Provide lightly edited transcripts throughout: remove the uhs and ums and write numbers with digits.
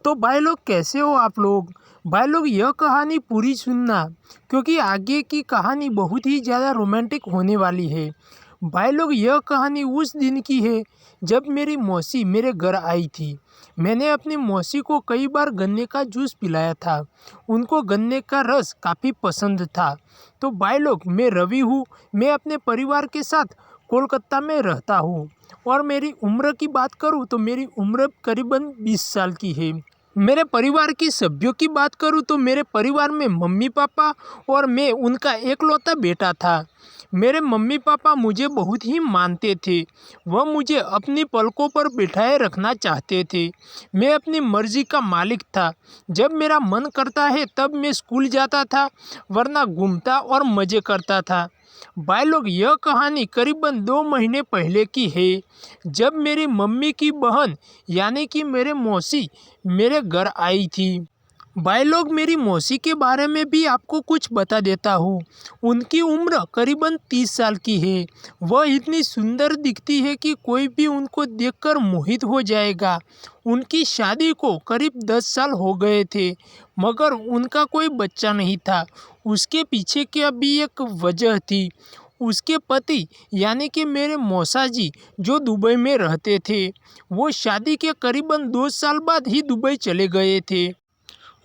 तो भाई लोग कैसे हो आप लोग। भाई लोग यह कहानी पूरी सुनना, क्योंकि आगे की कहानी बहुत ही ज़्यादा रोमांटिक होने वाली है। भाई लोग यह कहानी उस दिन की है जब मेरी मौसी मेरे घर आई थी। मैंने अपनी मौसी को कई बार गन्ने का जूस पिलाया था। उनको गन्ने का रस काफ़ी पसंद था। तो भाई लोग मैं रवि हूँ। मैं अपने परिवार के साथ कोलकाता में रहता हूँ और मेरी उम्र की बात करूँ तो मेरी उम्र करीबन 20 साल की है। मेरे परिवार की सभ्यों की बात करूँ तो मेरे परिवार में मम्मी पापा और मैं उनका एकलौता बेटा था। मेरे मम्मी पापा मुझे बहुत ही मानते थे। वह मुझे अपनी पलकों पर बिठाए रखना चाहते थे। मैं अपनी मर्जी का मालिक था। जब मेरा मन करता है तब मैं स्कूल जाता था, वरना घूमता और मज़े करता था। भाई लोग यह कहानी करीबन 2 महीने पहले की है, जब मेरी मम्मी की बहन यानी कि मेरे मौसी मेरे घर आई थी। भाई लोग मेरी मौसी के बारे में भी आपको कुछ बता देता हूँ। उनकी उम्र करीबन 30 साल की है। वह इतनी सुंदर दिखती है कि कोई भी उनको देखकर मोहित हो जाएगा। उनकी शादी को करीब 10 साल हो गए थे, मगर उनका कोई बच्चा नहीं था। उसके पीछे की अभी एक वजह थी। उसके पति यानी कि मेरे मौसा जी जो दुबई में रहते थे, वो शादी के करीबन 2 साल बाद ही दुबई चले गए थे।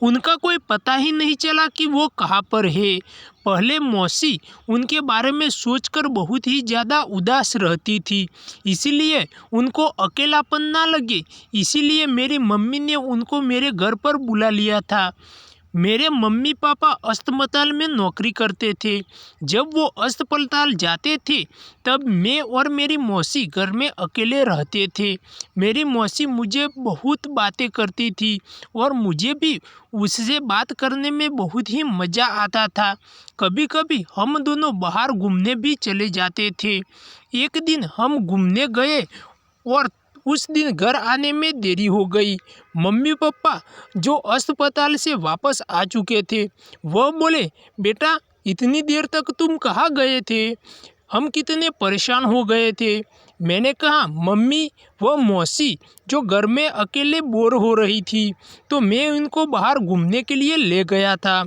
उनका कोई पता ही नहीं चला कि वो कहाँ पर है। पहले मौसी उनके बारे में सोचकर बहुत ही ज़्यादा उदास रहती थी, इसीलिए उनको अकेलापन ना लगे, इसीलिए मेरी मम्मी ने उनको मेरे घर पर बुला लिया था। मेरे मम्मी पापा अस्पताल में नौकरी करते थे। जब वो अस्पताल जाते थे तब मैं और मेरी मौसी घर में अकेले रहते थे। मेरी मौसी मुझे बहुत बातें करती थी और मुझे भी उससे बात करने में बहुत ही मज़ा आता था। कभी कभी हम दोनों बाहर घूमने भी चले जाते थे। एक दिन हम घूमने गए और उस दिन घर आने में देरी हो गई। मम्मी पापा जो अस्पताल से वापस आ चुके थे, वह बोले, बेटा इतनी देर तक तुम कहाँ गए थे, हम कितने परेशान हो गए थे। मैंने कहा, मम्मी व मौसी जो घर में अकेले बोर हो रही थी, तो मैं उनको बाहर घूमने के लिए ले गया था।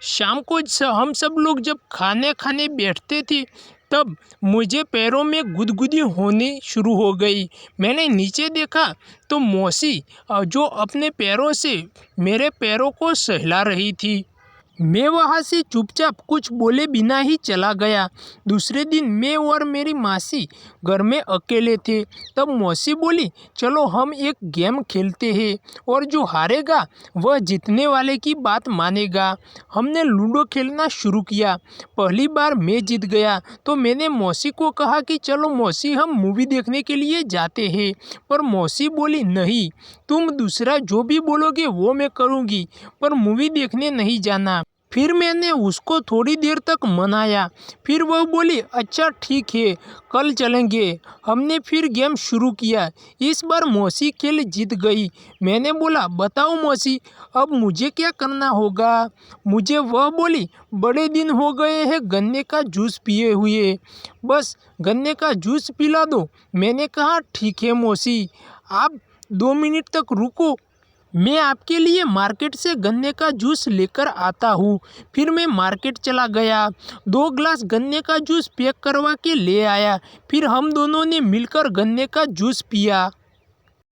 शाम को हम सब लोग जब खाने खाने बैठते थे तब मुझे पैरों में गुदगुदी होनी शुरू हो गई। मैंने नीचे देखा तो मौसी जो अपने पैरों से मेरे पैरों को सहला रही थी। मैं वहाँ से चुपचाप कुछ बोले बिना ही चला गया। दूसरे दिन मैं और मेरी मासी घर में अकेले थे। तब मौसी बोली, चलो हम एक गेम खेलते हैं और जो हारेगा वह जीतने वाले की बात मानेगा। हमने लूडो खेलना शुरू किया। पहली बार मैं जीत गया तो मैंने मौसी को कहा कि चलो मौसी हम मूवी देखने के लिए जाते हैं। पर मौसी बोली, नहीं, तुम दूसरा जो भी बोलोगे वो मैं करूँगी, पर मूवी देखने नहीं जाना। फिर मैंने उसको थोड़ी देर तक मनाया। फिर वह बोली, अच्छा ठीक है, कल चलेंगे। हमने फिर गेम शुरू किया। इस बार मौसी खेल जीत गई। मैंने बोला, बताओ मौसी अब मुझे क्या करना होगा। मुझे वह बोली, बड़े दिन हो गए हैं गन्ने का जूस पिए हुए, बस गन्ने का जूस पिला दो। मैंने कहा, ठीक है मौसी, आप 2 मिनट तक रुको, मैं आपके लिए मार्केट से गन्ने का जूस लेकर आता हूँ। फिर मैं मार्केट चला गया, 2 ग्लास गन्ने का जूस पैक करवा के ले आया। फिर हम दोनों ने मिलकर गन्ने का जूस पिया।